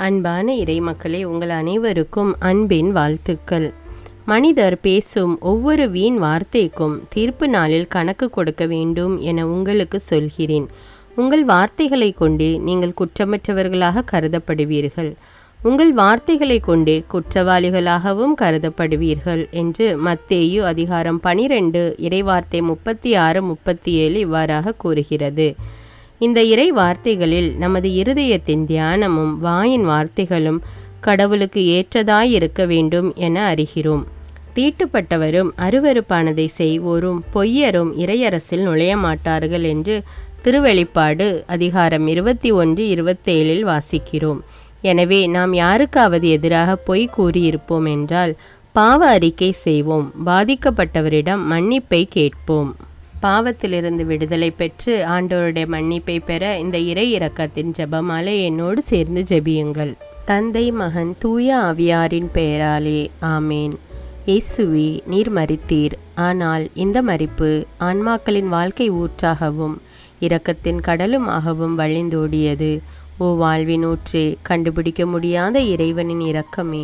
அன்பான இறைமக்களே, உங்கள் அனைவருக்கும் அன்பின் வாழ்த்துக்கள். மனிதர் பேசும் ஒவ்வொரு வீண் வார்த்தைக்கும் தீர்ப்பு நாளில் கணக்கு கொடுக்க வேண்டும் என உங்களுக்கு சொல்கிறேன். உங்கள் வார்த்தைகளை கொண்டு நீங்கள் குற்றமற்றவர்களாக கருதப்படுவீர்கள். உங்கள் வார்த்தைகளை கொண்டு குற்றவாளிகளாகவும் கருதப்படுவீர்கள் என்று மத்தேயு அதிகாரம் 12 இறைவார்த்தை 36-37 இவ்வாறாக கூறுகிறது. இந்த இறை வார்த்தைகளில் நமது இருதயத்தின் தியானமும் வாயின் வார்த்தைகளும் கடவுளுக்கு ஏற்றதாயிருக்க வேண்டும் என அறிகிறோம். தீட்டுப்பட்டவரும் அருவருப்பானதை செய்வோரும் பொய்யரும் இறையரசில் நுழைய மாட்டார்கள் என்று திருவெளிப்பாடு அதிகாரம் 21-27 வாசிக்கிறோம். எனவே நாம் யாருக்காவது எதிராக பொய் கூறியிருப்போம் என்றால் பாவ அறிக்கை செய்வோம், பாதிக்கப்பட்டவரிடம் மன்னிப்பை கேட்போம். பாவத்திலிருந்து விடுதலை பெற்று ஆண்டவருடைய மன்னிப்பை பெற இந்த இறை இரக்கத்தின் ஜெபமாலை என்னோடு சேர்ந்து ஜெபியுங்கள். தந்தை, மகன், தூய ஆவியாரின் பெயராலே ஆமேன். இயேசுவே, நீர் மரித்தீர், ஆனால் இந்த மரிப்பு ஆன்மாக்களின் வாழ்க்கை ஊற்றாகவும் இரக்கத்தின் கடலுமாகவும் வழிந்தோடியது. ஓ வாழ்வின் ஊற்றே, கண்டுபிடிக்க முடியாத இறைவனின் இரக்கமே,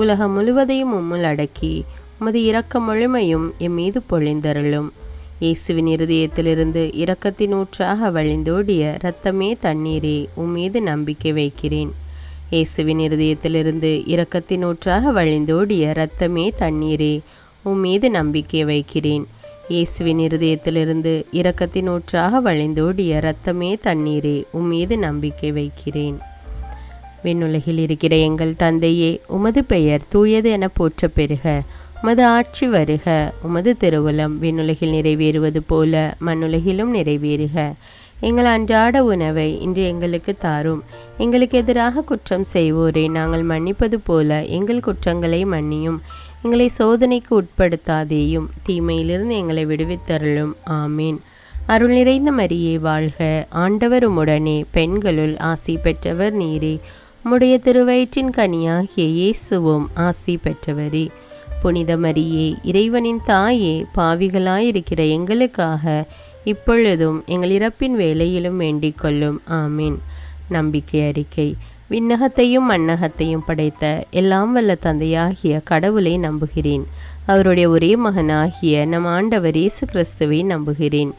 உலகம் முழுவதையும் உம்முள் அடக்கி உமது இரக்க முழுமையும் எம் மீது பொழிந்தருளும். இயேசுவின் இருதயத்திலிருந்து இரக்கத்தின் ஊற்றாக வழிந்தோடிய இரத்தமே தண்ணீரே, உம்மீது நம்பிக்கை வைக்கிறேன். இயேசுவின் இருதயத்திலிருந்து இரக்கத்தின் ஊற்றாக வழிந்தோடிய இரத்தமே தண்ணீரே, உம்மீது நம்பிக்கை வைக்கிறேன். இயேசுவின் இருதயத்திலிருந்து இரக்கத்தின் ஊற்றாக வழிந்தோடிய இரத்தமே தண்ணீரே, உம்மீது நம்பிக்கை வைக்கிறேன். விண்ணுலகில் இருக்கிற எங்கள் தந்தையே, உமது பெயர் தூயது என போற்ற பெறுக. உமது ஆட்சி வருக. உமது திருவுளம் விண்ணுலகில் நிறைவேறுவது போல மண்ணுலகிலும் நிறைவேறுக. எங்கள் அன்றாட உணவை இன்று எங்களுக்கு தாரும். எங்களுக்கு எதிராக குற்றம் செய்வோரை நாங்கள் மன்னிப்பது போல எங்கள் குற்றங்களை மன்னியும். எங்களை சோதனைக்கு உட்படுத்தாதேயும், தீமையிலிருந்து எங்களை விடுவித்தருளும். ஆமீன். அருள் நிறைந்த மரியே வாழ்க. ஆண்டவர் உம்முடனே, பெண்களுள் ஆசி பெற்றவர் நீரே. உம்முடைய திருவயிற்றின் கனியாகிய இயேசுவும் ஆசி பெற்றவரே. புனித மரியே, இறைவனின் தாயே, பாவிகளாயிருக்கிற எங்களுக்காக இப்பொழுதும் எங்கள் இறப்பின் வேளையிலும் வேண்டிக் கொள்ளும். ஆமீன். நம்பிக்கை அறிக்கை. விண்ணகத்தையும் மண்ணகத்தையும் படைத்த எல்லாம் வல்ல தந்தையாகிய கடவுளை நம்புகிறேன். அவருடைய ஒரே மகனாகிய நம் ஆண்டவர் இயேசு கிறிஸ்துவை நம்புகிறேன்.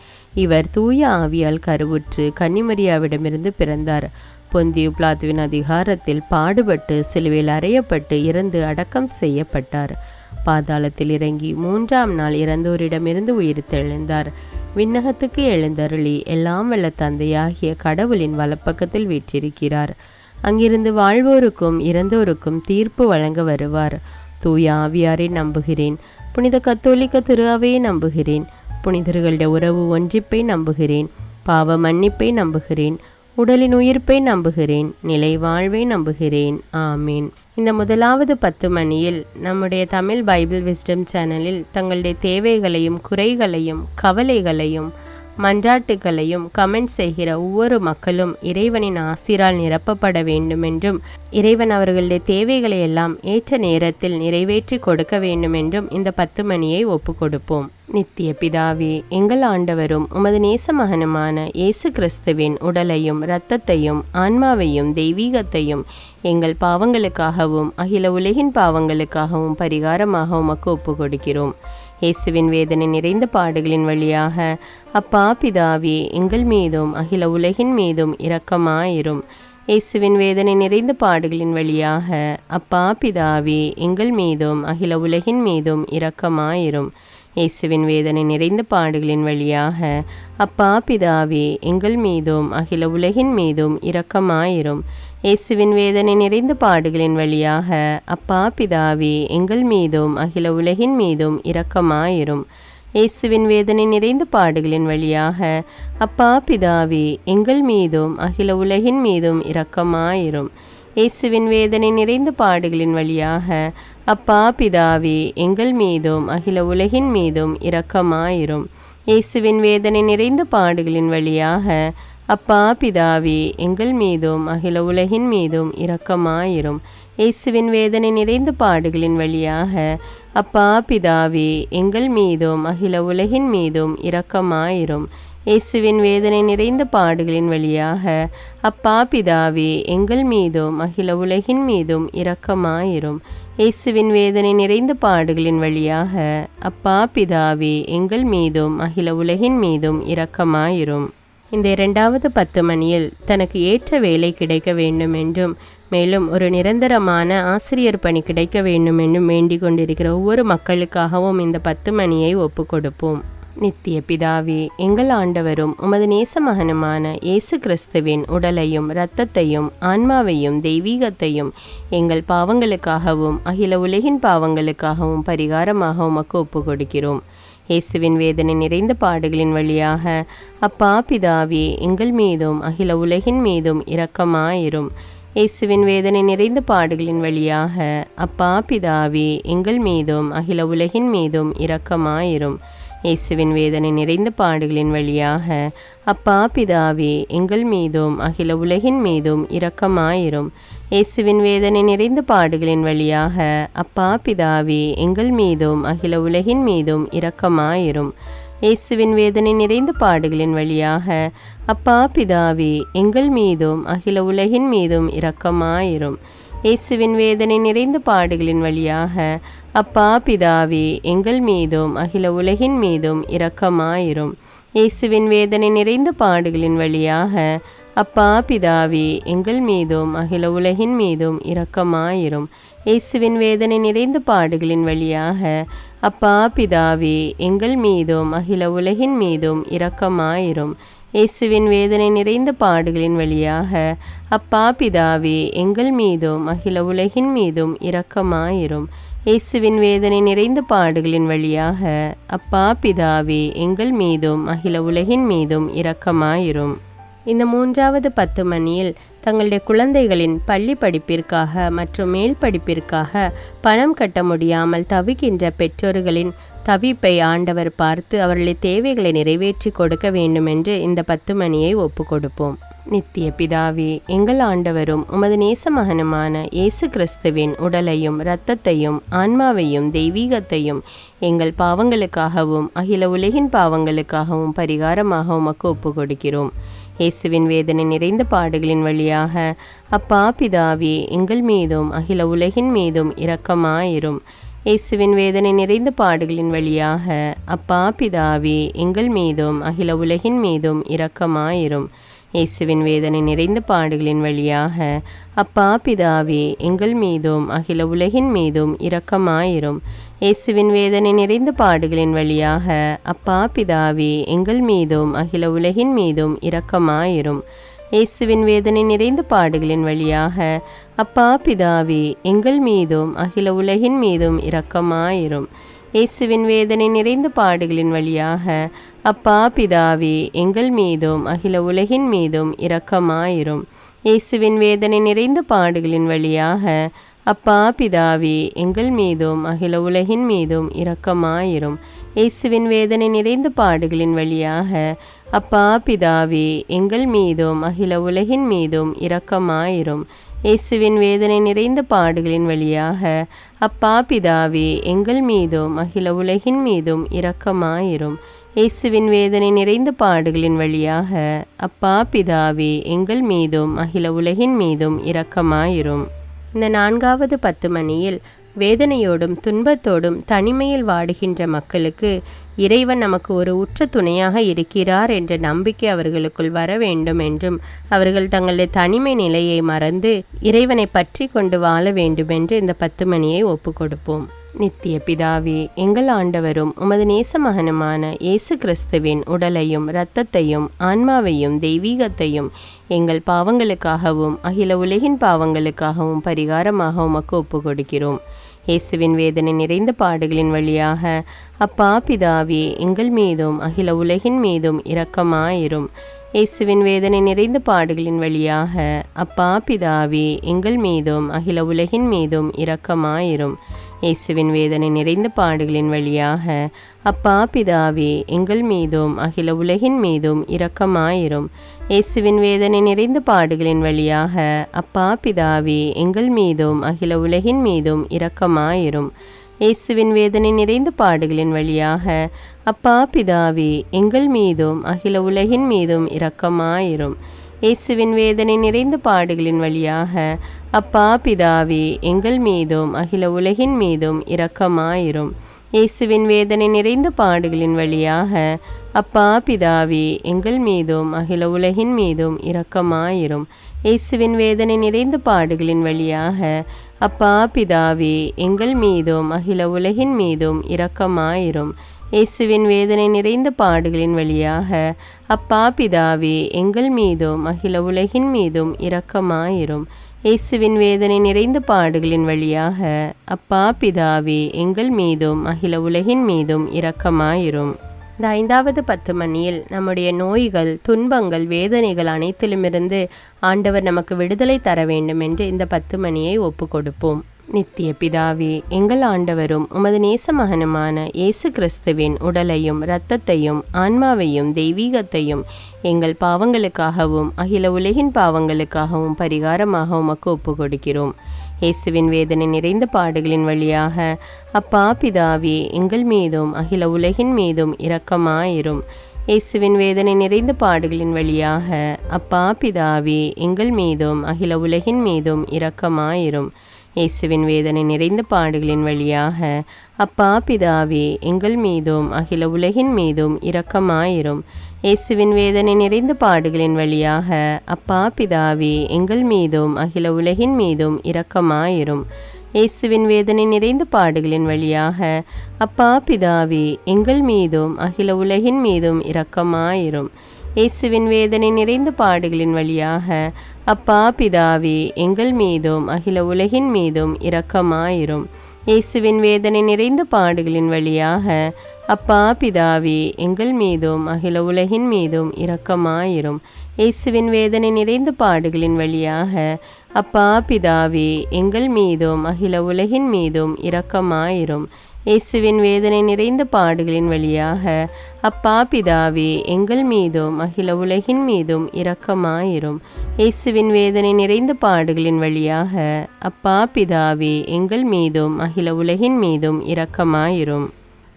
இவர் தூய ஆவியால் கருவுற்று கன்னிமரியாவிடமிருந்து பிறந்தார். பொந்தியு பிலாத்துவின் அதிகாரத்தில் பாடுபட்டு சிலுவையில் அறையப்பட்டு இறந்து அடக்கம் செய்யப்பட்டார். பாதாளத்தில் இறங்கி 3ஆம் நாள் இறந்தோரிடமிருந்து உயிர்த்தெழுந்தார். விண்ணகத்துக்கு எழுந்தருளி எல்லாம் வல்ல தந்தையாகிய கடவுளின் வலப்பக்கத்தில் வீற்றிருக்கிறார். அங்கிருந்து வாழ்வோருக்கும் இறந்தோருக்கும் தீர்ப்பு வழங்க வருவார். தூய ஆவியாரை நம்புகிறேன். புனித கத்தோலிக்க திரு அவையை நம்புகிறேன். புனிதர்களுடைய உறவு ஒன்றிப்பை நம்புகிறேன். பாவ மன்னிப்பை நம்புகிறேன். உடலின் உயிர்ப்பை நம்புகிறேன். நிலை வாழ்வை நம்புகிறேன். ஆமீன். இந்த முதலாவது 10 மணியில் நம்முடைய தமிழ் பைபிள் விஸ்டம் சேனலில் தங்களுடைய தேவைகளையும் குறைகளையும் கவலைகளையும் மன்றாட்டுகளையும் கமெண்ட் செய்கிற ஒவ்வொரு மக்களும் இறைவனின் ஆசிரால் நிரப்பப்பட வேண்டுமென்றும் இறைவன் அவர்களுடைய தேவைகளை எல்லாம் ஏற்ற நேரத்தில் நிறைவேற்றி கொடுக்க வேண்டுமென்றும் இந்த 10 மணியை ஒப்பு கொடுப்போம். நித்திய பிதாவே, எங்கள் ஆண்டவரும் உமது நேச மகனுமான இயேசு கிறிஸ்துவின் உடலையும் இரத்தத்தையும் ஆன்மாவையும் தெய்வீகத்தையும் எங்கள் பாவங்களுக்காகவும் அகில உலகின் பாவங்களுக்காகவும் பரிகாரமாக உமக்கு ஒப்பு கொடுக்கிறோம். இயேசுவின் வேதனை நிறைந்த பாடுகளின் வழியாக அப்பா பிதாவே, எங்கள் மீதும் அகில உலகின் மீதும் இரக்கமாயிரும். இயேசுவின் வேதனை நிறைந்த பாடுகளின் வழியாக அப்பா பிதாவே, எங்கள் மீதும் அகில உலகின் மீதும் இரக்கமாயிரும். இயேசுவின் வேதனை நிறைந்த பாடுகளின் வழியாக அப்பா பிதாவே, எங்கள் மீதும் அகில உலகின் மீதும் இரக்கமாயிரும். இயேசுவின் வேதனை நிறைந்த பாடுகளின் வழியாக அப்பா பிதாவே, எங்கள் மீதும் அகில உலகின் மீதும் இரக்கமாயிரும். இயேசுவின் வேதனை நிறைந்த பாடுகளின் வழியாக அப்பா பிதாவே, எங்கள் மீதும் அகில உலகின் மீதும் இரக்கமாயிரும். இயேசுவின் வேதனை நிறைந்த பாடுகளின் வழியாக அப்பா பிதாவே, எங்கள் மீதும் அகில உலகின் மீதும் இரக்கமாயிரும். இயேசுவின் வேதனை நிறைந்த பாடுகளின் வழியாக அப்பா பிதாவே, எங்கள் மீதும் அகில உலகின் மீதும் இரக்கமாயிரும். இயேசுவின் வேதனை நிறைந்த பாடுகளின் வழியாக அப்பா பிதாவே, எங்கள் மீதும் அகில உலகின் மீதும் இரக்கமாயிரும். இயேசுவின் வேதனை நிறைந்த பாடுகளின் வழியாக அப்பா பிதாவே எங்கள் மீதும் அகில உலகின் மீதும் இரக்கமாயிரும். இயேசுவின் வேதனை நிறைந்த பாடுகளின் வழியாக அப்பா பிதாவே எங்கள் மீதும் அகில உலகின் மீதும் இரக்கமாயிரும். இந்த 2வது 10 மணியில் தனக்கு ஏற்ற வேலை கிடைக்க வேண்டும் என்றும் மேலும் ஒரு நிரந்தரமான ஆசிரியர் பணி கிடைக்க வேண்டும் என்றும் வேண்டிக் கொண்டிருக்கிற ஒவ்வொரு மக்களுக்காகவும் இந்த 10 மணியை ஒப்பு கொடுப்போம். நித்திய பிதாவே, எங்கள் ஆண்டவரும் உமது நேச மகனுமான இயேசு கிறிஸ்துவின் உடலையும் இரத்தத்தையும் ஆன்மாவையும் தெய்வீகத்தையும் எங்கள் பாவங்களுக்காகவும் அகில உலகின் பாவங்களுக்காகவும் பரிகாரமாக உமக்கு ஒப்பு கொடுக்கிறோம். இயேசுவின் வேதனை நிறைந்த பாடுகளின் வழியாக அப்பா பிதாவே எங்கள் மீதும் அகில உலகின் மீதும் இரக்கமாயிரும். இயேசுவின் வேதனை நிறைந்த பாடுகளின் வழியாக அப்பா பிதாவே எங்கள் மீதும் அகில உலகின் மீதும் இரக்கமாயிரும். இயேசுவின் வேதனை நிறைந்த பாடுகளின் வழியாக அப்பா பிதாவே எங்கள் மீதும் அகில உலகின் மீதும் இரக்கமாயிரும். இயேசுவின் வேதனை நிறைந்த பாடுகளின் வழியாக அப்பா பிதாவே எங்கள் மீதும் அகில உலகின் மீதும் இரக்கமாயிரும். இயேசுவின் வேதனை நிறைந்த பாடுகளின் வழியாக அப்பா பிதாவே எங்கள் மீதும் அகில உலகின் மீதும் இரக்கமாயிரும். இயேசுவின் வேதனை நிறைந்த பாடுகளின் வழியாக அப்பா பிதாவே எங்கள் மீதும் அகில உலகின் மீதும் இரக்கமாயிரும். இயேசுவின் வேதனை நிறைந்த பாடுகளின் வழியாக அப்பா பிதாவே எங்கள் மீதும் அகில உலகின் மீதும் இரக்கமாயிரும். இயேசுவின் வேதனை நிறைந்த பாடுகளின் வழியாக அப்பா பிதாவே எங்கள் மீதும் அகில உலகின் மீதும் இரக்கமாயிரும். இயேசுவின் வேதனை நிறைந்த பாடுகளின் வழியாக அப்பா பிதாவே எங்கள் மீதும் அகில உலகின் மீதும் இரக்கமாயிரும். இயேசுவின் வேதனை நிறைந்த பாடுகளின் வழியாக அப்பா பிதாவே எங்கள் மீதும் அகில உலகின் மீதும் இரக்கமாயிரும். இந்த 3வது 10 மணியில் தங்களுடைய குழந்தைகளின் பள்ளி படிப்பிற்காக மற்றும் மேல் படிப்பிற்காக பணம் கட்ட முடியாமல் தவிக்கின்ற பெற்றோர்களின் தவிப்பை ஆண்டவர் பார்த்து அவர்களை தேவைகளை நிறைவேற்றி கொடுக்க வேண்டும் என்று இந்த 10 மணியை ஒப்பு கொடுப்போம். நித்திய பிதாவே, எங்கள் ஆண்டவரும் உமது நேச மகனுமான இயேசு கிறிஸ்துவின் உடலையும் இரத்தத்தையும் ஆன்மாவையும் தெய்வீகத்தையும் எங்கள் பாவங்களுக்காகவும் அகில உலகின் பாவங்களுக்காகவும் பரிகாரமாக உமக்கு ஒப்பு கொடுக்கிறோம். இயேசுவின் வேதனை நிறைந்த பாடுகளின் வழியாக அப்பா பிதாவே எங்கள் மீதும் அகில உலகின் மீதும் இரக்கமாயிரும். இயேசுவின் வேதனை நிறைந்த பாடுகளின் வழியாக அப்பா பிதாவே எங்கள் மீதும் அகில உலகின் மீதும் இரக்கமாயிரும். இயேசுவின் வேதனை நிறைந்த பாடுகளின் வழியாக அப்பா பிதாவே எங்கள் மீதும் அகில உலகின் மீதும் இரக்கமாயிரும். இயேசுவின் வேதனை நிறைந்த பாடுகளின் வழியாக அப்பா பிதாவே எங்கள் மீதும் அகில உலகின் மீதும் இரக்கமாயிரும். இயேசுவின் வேதனை நிறைந்த பாடுகளின் வழியாக அப்பா பிதாவே எங்கள் மீதும் அகில உலகின் மீதும் இரக்கமாயிரும். இயேசுவின் வேதனை நிறைந்த பாடுகளின் வழியாக அப்பா பிதாவே எங்கள் மீதும் அகில உலகின் மீதும் இரக்கமாயிரும். இயேசுவின் வேதனை நிறைந்த பாடுகளின் வழியாக அப்பா பிதாவே எங்கள் மீதும் அகில உலகின் மீதும் இரக்கமாயிரும். இயேசுவின் வேதனை நிறைந்த பாடுகளின் வழியாக அப்பா பிதாவே எங்கள் மீதும் அகில உலகின் மீதும் இரக்கமாயிரும். இயேசுவின் வேதனை நிறைந்த பாடுகளின் வழியாக அப்பா பிதாவே எங்கள் மீதும் அகில உலகின் மீதும் இரக்கமாயிரும். இயேசுவின் வேதனை நிறைந்த பாடுகளின் வழியாக அப்பா பிதாவே எங்கள் மீதும் அகில உலகின் மீதும் இரக்கமாயிரும். இந்த 4வது 10 மணியில் வேதனையோடும் துன்பத்தோடும் தனிமையில் வாடுகின்ற மக்களுக்கு இறைவன் நமக்கு ஒரு உற்ற துணையாக இருக்கிறார் என்ற நம்பிக்கை அவர்களுக்குள் வர வேண்டும் என்றும் அவர்கள் தங்களுடைய தனிமை நிலையை மறந்து இறைவனை பற்றி கொண்டு வாழ வேண்டும் என்று இந்த 10 மணியை ஒப்பு கொடுப்போம். நித்திய பிதாவே, எங்கள் ஆண்டவரும் உமது நேச மகனுமான இயேசு கிறிஸ்துவின் உடலையும் இரத்தத்தையும் ஆன்மாவையும் தெய்வீகத்தையும் எங்கள் பாவங்களுக்காகவும் அகில உலகின் பாவங்களுக்காகவும் பரிகாரமாக உமக்கு ஒப்பு கொடுக்கிறோம். இயேசுவின் வேதனை நிறைந்த பாடுகளின் வழியாக அப்பா பிதாவே எங்கள் மீதும் அகில உலகின் மீதும் இரக்கமாயிரும். இயேசுவின் வேதனை நிறைந்த பாடுகளின் வழியாக அப்பா பிதாவே எங்கள் மீதும் அகில உலகின் மீதும் இரக்கமாயிரும். இயேசுவின் வேதனை நிறைந்த பாடுகளின் வழியாக அப்பா பிதாவே எங்கள் மீதும் அகில உலகின் மீதும் இரக்கமாயிரும். இயேசுவின் வேதனை நிறைந்த பாடுகளின் வழியாக அப்பா பிதாவே எங்கள் மீதும் அகில உலகின் மீதும் இரக்கமாயிரும். இயேசுவின் வேதனை நிறைந்த பாடுகளின் வழியாக அப்பா பிதாவே எங்கள் மீதும் அகில உலகின் மீதும் இரக்கமாயிரும். இயேசுவின் வேதனை நிறைந்த பாடுகளின் வழியாக அப்பா பிதாவே எங்கள் மீதும் அகில உலகின் மீதும் இரக்கமாயிரும். இயேசுவின் வேதனை நிறைந்த பாடுகளின் வழியாக அப்பா பிதாவே எங்கள் மீதும் அகில உலகின் மீதும் இரக்கமாயிரும். இயேசுவின் வேதனை நிறைந்த பாடுகளின் வழியாக அப்பா பிதாவே எங்கள் மீதும் அகில உலகின் மீதும் இரக்கமாயிரும். இயேசுவின் வேதனை நிறைந்த பாடுகளின் வழியாக அப்பா பிதாவே எங்கள் மீதும் அகில உலகின் மீதும் இரக்கமாயிரும். இயேசுவின் வேதனை நிறைந்த பாடுகளின் வழியாக அப்பா பிதாவே எங்கள் மீதும் அகில உலகின் மீதும் இரக்கமாயிரும். இந்த 5வது 10 மணியில் நம்முடைய நோய்கள், துன்பங்கள், வேதனைகள் அனைத்திலுமிருந்து ஆண்டவர் நமக்கு விடுதலை தர வேண்டும் என்று இந்த 10 மணியை ஒப்பு கொடுப்போம். நித்திய பிதாவே, எங்கள் ஆண்டவரும் உமது நேச மகனுமான இயேசு கிறிஸ்துவின் உடலையும் இரத்தத்தையும் ஆன்மாவையும் தெய்வீகத்தையும் எங்கள் பாவங்களுக்காகவும் அகில உலகின் பாவங்களுக்காகவும் பரிகாரமாக உமக்கு ஒப்பு கொடுக்கிறோம். இயேசுவின் வேதனை நிறைந்த பாடுகளின் வழியாக அப்பா பிதாவே எங்கள் மீதும் அகில உலகின் மீதும் இரக்கமாயிரும். இயேசுவின் வேதனை நிறைந்த பாடுகளின் வழியாக அப்பா பிதாவே எங்கள் மீதும் அகில உலகின் மீதும் இரக்கமாயிரும். இயேசுவின் வேதனை நிறைந்த பாடுகளின் வழியாக அப்பா பிதாவே எங்கள் மீதும் அகில உலகின் மீதும் இரக்கமாயிரும். இயேசுவின் வேதனை நிறைந்த பாடுகளின் வழியாக அப்பா பிதாவே எங்கள் மீதும் அகில உலகின் மீதும் இரக்கமாயிரும். இயேசுவின் வேதனை நிறைந்த பாடுகளின் வழியாக அப்பா பிதாவே எங்கள் மீதும் அகில உலகின் மீதும் இரக்கமாயிரும். இயேசுவின் வேதனை நிறைந்த பாடுகளின் வழியாக அப்பா பிதாவே எங்கள் மீதும் அகில உலகின் மீதும் இரக்கமாயிரும். இயேசுவின் வேதனை நிறைந்த பாடுகளின் வழியாக அப்பா பிதாவே எங்கள் மீதும் அகில உலகின் மீதும் இரக்கமாயிரும். இயேசுவின் வேதனை நிறைந்த பாடுகளின் வழியாக அப்பா பிதாவே எங்கள் மீதும் அகில உலகின் மீதும் இரக்கமாயிரும். இயேசுவின் வேதனை நிறைந்த பாடுகளின் வழியாக அப்பா பிதாவே எங்கள் மீதும் அகில உலகின் மீதும் இரக்கமாயிரும். இயேசுவின் வேதனை நிறைந்த பாடுகளின் வழியாக அப்பா பிதாவே எங்கள் மீதும் அகில உலகின் மீதும் இரக்கமாயிரும்.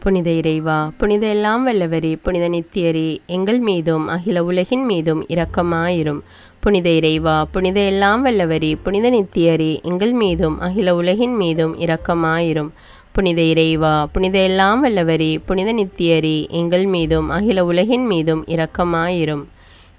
புனித இறைவா, புனித எல்லாம் வல்லவரே, புனித நித்தியரே, எங்கள் மீதும் அகில உலகின் மீதும் இரக்கமாயிரும். புனித இறைவா, புனித எல்லாம் வல்லவரே, புனித நித்தியரே, எங்கள் மீதும் அகில உலகின் மீதும் இரக்கமாயிரும். புனித இறைவா, புனித எல்லாம் வல்லவரே, புனித நித்தியரே, எங்கள் மீதும் அகில உலகின் மீதும் இரக்கமாயிரும்.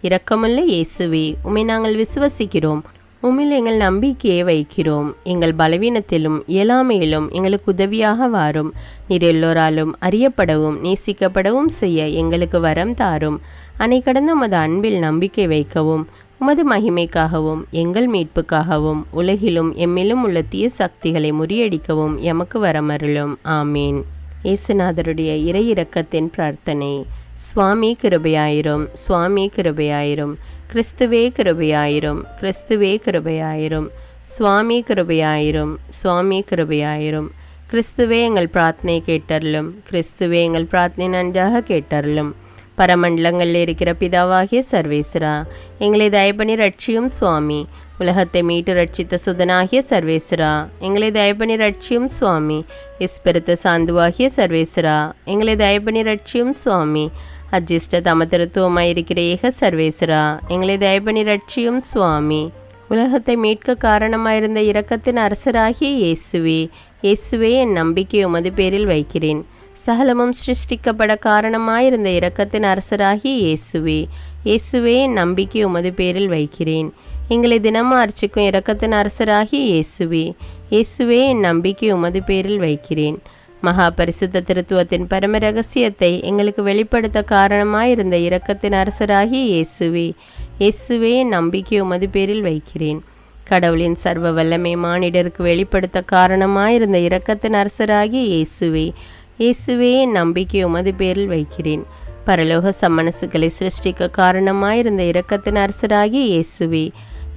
இரக்கமுள்ள இயேசுவே, உம்மை நாங்கள் விசுவசிக்கிறோம், உம்மில் எங்கள் நம்பிக்கையை வைக்கிறோம். எங்கள் பலவீனத்திலும் இயலாமையிலும் எங்களுக்கு உதவியாக வாரும். நீர் எல்லோராலும் அறியப்படவும் நேசிக்கப்படவும் செய்ய எங்களுக்கு வரம் தாரும். அன்னை கடந்த உமது அன்பில் நம்பிக்கை வைக்கவும், உமது மகிமைக்காகவும் எங்கள் மீட்புக்காகவும் உலகிலும் எம்மிலும் உள்ள தீய சக்திகளை முறியடிக்கவும் எமக்கு வரமருளும். ஆமீன். இயேசுநாதருடைய இறை இரக்கத்தின் பிரார்த்தனை. சுவாமி கிருபையாயிரும், சுவாமி கிருபையாயிரும், கிறிஸ்துவே கிருபையாயிரும், கிறிஸ்துவே கிருபையாயிரும், சுவாமி கிருபையாயிரும், சுவாமி கிருபையாயிரும். கிறிஸ்துவே எங்கள் பிரார்த்தனை கேட்டருளும், கிறிஸ்துவே எங்கள் பிரார்த்தனை நன்றாக கேட்டருளும். பரமண்டலங்களில் இருக்கிற பிதாவாகிய சர்வேஸ்வரா, எங்களை தயபணி ரட்சியும் சுவாமி. உலகத்தை மீட்டு ரட்சித்த சுதனாகிய சர்வேஸ்வரா, எங்களை தயபணி ரட்சியும் சுவாமி. இஸ்பெருத்த சாந்துவாகிய சர்வேஸ்வரா, எங்களை தயபணி ரட்சியும் சுவாமி. அஜிஷ்ட தமதிருத்துவமாயிருக்கிற ஏக சர்வேஸ்வரா, எங்களை தயபணி ரட்சியும் சுவாமி. உலகத்தை மீட்க காரணமாயிருந்த இரக்கத்தின் அரசராகிய இயேசுவே, இயேசுவே என் நம்பிக்கை உமது பேரில் வைக்கிறேன். சகலமும் சிருஷ்டிக்கப்பட காரணமாயிருந்த இரக்கத்தின் அரசராகிய இயேசுவே, இயேசுவே என் நம்பிக்கை உமது பேரில் வைக்கிறேன். எங்களை தினமும் அர்ச்சிக்கும் இரக்கத்தின் அரசராகிய இயேசுவே, இயேசுவே என் நம்பிக்கை உமது பேரில் வைக்கிறேன். மகா பரிசுத்த திருத்துவத்தின் பரம ரகசியத்தை எங்களுக்கு வெளிப்படுத்த காரணமாயிருந்த இரக்கத்தின் அரசராகிய இயேசுவே, இயேசுவே என் நம்பிக்கை உமது பேரில் வைக்கிறேன். கடவுளின் சர்வ வல்லமை மானிடருக்கு வெளிப்படுத்த காரணமாயிருந்த இரக்கத்தின் அரசராகிய இயேசுவே, இயேசுவே என் நம்பிக்கை உமது பேரில் வைக்கிறேன். பரலோக சம்மனசுகளை சிருஷ்டிக்க காரணமாயிருந்த இரக்கத்தின் அரசராகிய இயேசுவே,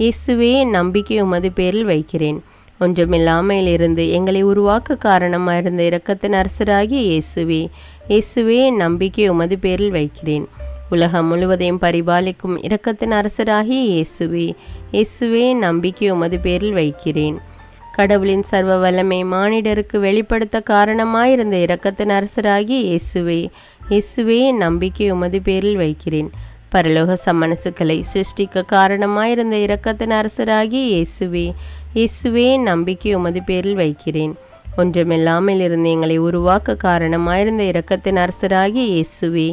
இயேசுவே என் நம்பிக்கை உமது பேரில் வைக்கிறேன். ஒன்றுமில்லாமையிலிருந்து எங்களை உருவாக்க காரணமாயிருந்த இரக்கத்தின் அரசராகிய இயேசுவே, இயேசுவே என் நம்பிக்கை உமது பேரில் வைக்கிறேன். உலகம் முழுவதையும் பரிபாலிக்கும் இரக்கத்தின் அரசராகிய இயேசுவே, இயேசுவே என் நம்பிக்கை உமது பேரில் வைக்கிறேன். கடவுளின் சர்வ வல்லமை மானிடருக்கு வெளிப்படுத்த காரணமாயிருந்த இரக்கத்தின் அரசராகிய இயேசுவே, இயேசுவே நம்பிக்கை உமது பேரில் வைக்கிறேன். பரலோக சம்மனசுக்களை சிருஷ்டிக்க காரணமாயிருந்த இரக்கத்தின் அரசராகிய இயேசுவே, இயேசுவே நம்பிக்கை உமது பேரில் வைக்கிறேன். ஒன்றுமில்லாமல் இருந்து எங்களை உருவாக்க காரணமாயிருந்த இரக்கத்தின் அரசராகிய இயேசுவே,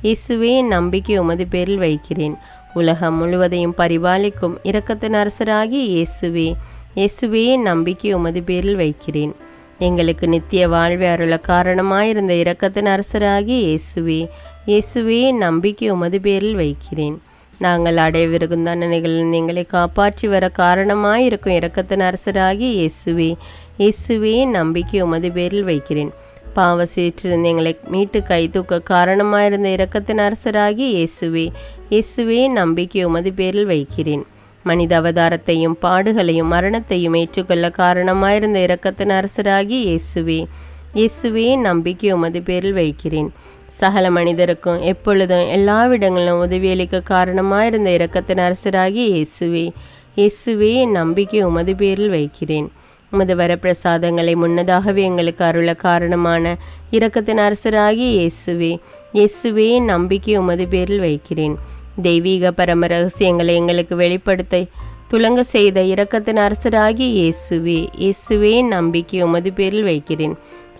இயேசுவே நம்பிக்கை உமது பேரில் வைக்கிறேன். உலகம் முழுவதையும் பரிபாலிக்கும் இரக்கத்தின் அரசராகிய இயேசுவே, இயேசுவே நம்பிக்கை உமது பேரில் வைக்கிறேன். எங்களுக்கு நித்திய வாழ்வை அருள காரணமாயிருந்த இரக்கத்தின் அரசராகிய இயேசுவே, இயேசுவே நம்பிக்கை உமது பேரில் வைக்கிறேன். நாங்கள் அடையவிருக்கும் தண்டனைகளில் எங்களை காப்பாற்றி வர காரணமாயிருக்கும் இரக்கத்தின் அரசராகிய இயேசுவே, இயேசுவே நம்பிக்கை உமது பேரில் வைக்கிறேன். பாவ சேற்றிருந்து எங்களை மீட்டு கை தூக்க காரணமாயிருந்த இரக்கத்தின் அரசராகிய இயேசுவே, இயேசுவே நம்பிக்கை உமது பேரில் வைக்கிறேன். மனித அவதாரத்தையும் பாடுகளையும் மரணத்தையும் ஏற்றுக்கொள்ள காரணமாயிருந்த இரக்கத்தின் அரசராகிய இயேசுவே, இயேசுவே நம்பிக்கை உமது பேரில் வைக்கிறேன். சகல மனிதருக்கும் எப்பொழுதும் எல்லாவிடங்களிலும் உதவியளிக்க காரணமாயிருந்த இரக்கத்தின் அரசராகிய இயேசுவே, இயேசுவே நம்பிக்கை உமது பேரில் வைக்கிறேன். உமது வரப்பிரசாதங்களை முன்னதாகவே எங்களுக்கு அருள காரணமான இரக்கத்தின் அரசராகிய இயேசுவே, இயேசுவே நம்பிக்கை உமது பேரில் வைக்கிறேன். தெய்வீக பரம ரகசியங்களை எங்களுக்கு வெளிப்படுத்த துலங்க செய்த இரக்கத்தின் அரசராகிய இயேசுவே, இயேசுவே நம்பிக்கை உமது பேரில் வைக்கிறேன்.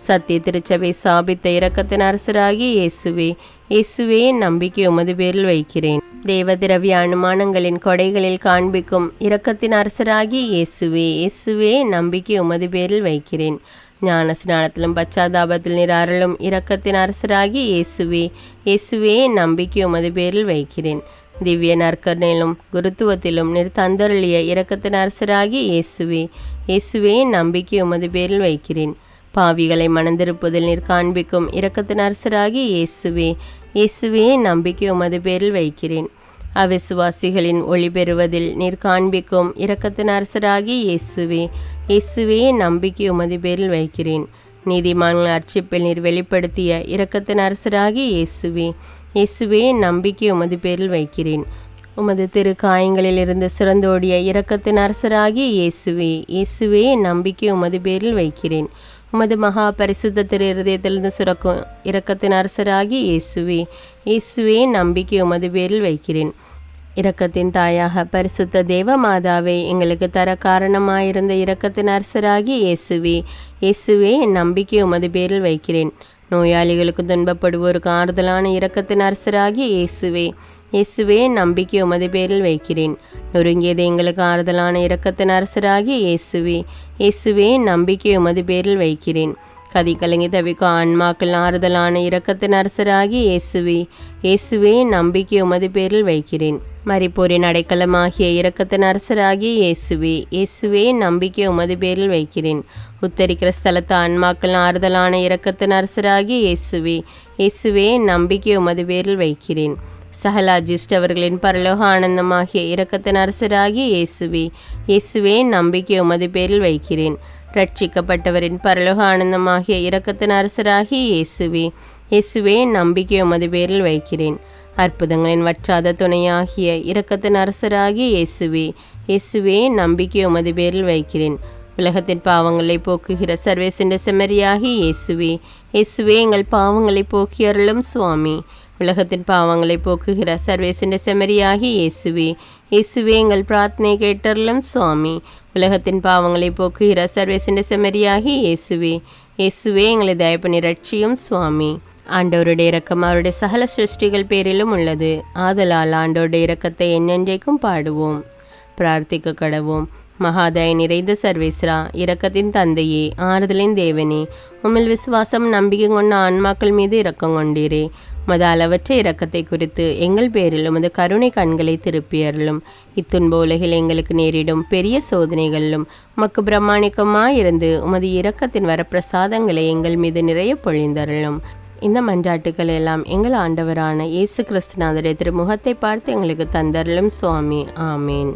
சத்திய திருச்சபை சாபித்த இரக்கத்தின் அரசராகிய இயேசுவே, இயேசுவே நம்பிக்கை உமது பேரில் வைக்கிறேன். தேவ திரவிய அனுமானங்களின் கொடைகளில் காண்பிக்கும் இரக்கத்தின் அரசராகிய இயேசுவே, இயேசுவே நம்பிக்கை உமது பேரில் வைக்கிறேன். ஞான ஸ்நானத்திலும் பச்சாதாபத்தில் நீர் அருளும் இரக்கத்தின் அரசராகிய இயேசுவே, இயேசுவே நம்பிக்கை உமது பேரில் வைக்கிறேன். திவ்ய நற்கரணையிலும் குருத்துவத்திலும் நீர் தந்தருளிய இரக்கத்தின் அரசராகிய இயேசுவே, இயேசுவே நம்பிக்கை உமது பேரில் வைக்கிறேன். பாவிகளை மனந்திருப்பதில் நீர் காண்பிக்கும் இரக்கத்தின் அரசராகிய இயேசுவே, இயேசுவே நம்பிக்கை உமது பேரில் வைக்கிறேன். அவிசுவாசிகளின் ஒளி பெறுவதில் நீர் காண்பிக்கும் இரக்கத்தின் அரசராகிய இயேசுவே, இயேசுவே நம்பிக்கை உமது பேரில் வைக்கிறேன். நீதிமான்கள் அர்ச்சிப்பில் நீர் வெளிப்படுத்திய இரக்கத்தின் அரசராகிய இயேசுவே, இயேசுவே நம்பிக்கை உமது பேரில் வைக்கிறேன். உமது திரு காயங்களில் இருந்து சிறந்தோடிய இரக்கத்தின் அரசராகிய இயேசுவே, இயேசுவே நம்பிக்கை உமது பேரில் வைக்கிறேன். உமது மகா பரிசுத்த திரு இருதயத்திலிருந்து சுரக்கும் இரக்கத்தின் அரசராகிய இயேசுவே, இயேசுவே நம்பிக்கை உமது பேரில் வைக்கிறேன். இரக்கத்தின் தாயாக பரிசுத்த தேவ மாதாவை எங்களுக்கு தர காரணமாயிருந்த இரக்கத்தின் அரசராகிய இயேசுவே, இயேசுவே நம்பிக்கை உமது பேரில் வைக்கிறேன். நோயாளிகளுக்கு துன்பப்படுவோருக்கு ஆறுதலான இரக்கத்தின் அரசராகிய இயேசுவே, இயேசுவே நம்பிக்கை உமது பேரில் வைக்கிறேன். நொறுங்கியது எங்களுக்கு ஆறுதலான இரக்கத்தின் அரசராகிய இயேசுவே, இயேசுவே நம்பிக்கை உமது பேரில் வைக்கிறேன். கதி கலங்கி தவிக்கும் ஆன்மாக்கள் ஆறுதலான இரக்கத்தின் அரசராகிய இயேசுவே, இயேசுவே நம்பிக்கை உமது பேரில் வைக்கிறேன். மரிப்போரின் அடைக்கலமாகிய இரக்கத்தின் அரசராகிய இயேசுவே, இயேசுவே நம்பிக்கை உமது பேரில் வைக்கிறேன். உத்தரிக்கிற ஸ்தலத்து ஆன்மாக்கள் ஆறுதலான இரக்கத்தின் அரசராகிய இயேசுவே, இயேசுவே நம்பிக்கை உமது பேரில் வைக்கிறேன். சகல அஜிஷ்டவர்களின் பரலோக ஆனந்தமாகிய இரக்கத்தின் அரசராகிய இயேசுவே, இயேசுவே நம்பிக்கை உமது பேரில் வைக்கிறேன். ரட்சிக்கப்பட்டவரின் பரலோக ஆனந்தமாகிய இரக்கத்தின் அரசராகிய இயேசுவே, இயேசுவே நம்பிக்கை உமது பேரில் வைக்கிறேன். அற்புதங்களின் வற்றாத துணையாகிய இரக்கத்தின் அரசராகிய இயேசுவே, இயேசுவே நம்பிக்கை உமது பேரில் வைக்கிறேன். உலகத்தின் பாவங்களை போக்குகிற சர்வேசென்ற செம்மறியாகிய இயேசுவே, இயேசுவே எங்கள் பாவங்களை போக்கி அருளும் சுவாமி. உலகத்தின் பாவங்களை போக்குகிற சர்வேசென்ற செம்மறியாகிய இயேசுவே, இயேசுவே எங்கள் பிரார்த்தனை கேட்டருளும் சுவாமி. உலகத்தின் பாவங்களை போக்குகிற சர்வேசென்ற செம்மறியாகிய இயேசுவே, இயேசுவே எங்களை தயப்பனி ரட்சியும் சுவாமி. ஆண்டவருடைய இரக்கம் அவருடைய சகல சிருஷ்டிகள் பேரிலும் உள்ளது. ஆதலால் ஆண்டவருடைய இரக்கத்தை என்னென்றைக்கும் பாடுவோம். பிரார்த்திக்க கடவோம். மகாதய நிறைந்த சர்வேஸ்வரா, இரக்கத்தின் தந்தையே, ஆறுதலின் தேவனே, உம்மில் விசுவாசம் நம்பிக்கை கொண்ட ஆன்மாக்கள் மீது இரக்கம் கொண்டீரே. உமது அளவற்ற இரக்கத்தை குறித்து எங்கள் பேரில் உமது கருணை கண்களை திருப்பியருளும். இத்துன்ப உலகில் எங்களுக்கு நேரிடும் பெரிய சோதனைகளிலும் உமக்கு பிரமாணிக்கமாயிருந்து உமது இரக்கத்தின் வரப்பிரசாதங்களை எங்கள் மீது நிறைய பொழிந்தருளும். இந்த மன்றாட்டுக்கள் எல்லாம் எங்கள் ஆண்டவரான இயேசு கிறிஸ்துநாதரை திருமுகத்தை பார்த்து எங்களுக்கு தந்தருளும் சுவாமி. ஆமேன்.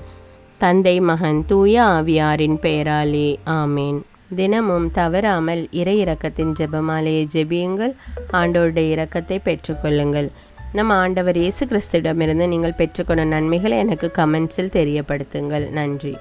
தந்தை, மகன், தூய ஆவியாரின் பெயராலே ஆமேன். தினமும் தவறாமல் இறை இரக்கத்தின் ஜெபமாலையை ஜெபியுங்கள். ஆண்டவருடைய இரக்கத்தை பெற்றுக்கொள்ளுங்கள். நம் ஆண்டவர் இயேசு கிறிஸ்துவிடமிருந்து நீங்கள் பெற்றுக்கொண்ட நன்மைகளை எனக்கு கமெண்ட்ஸில் தெரியப்படுத்துங்கள். நன்றி.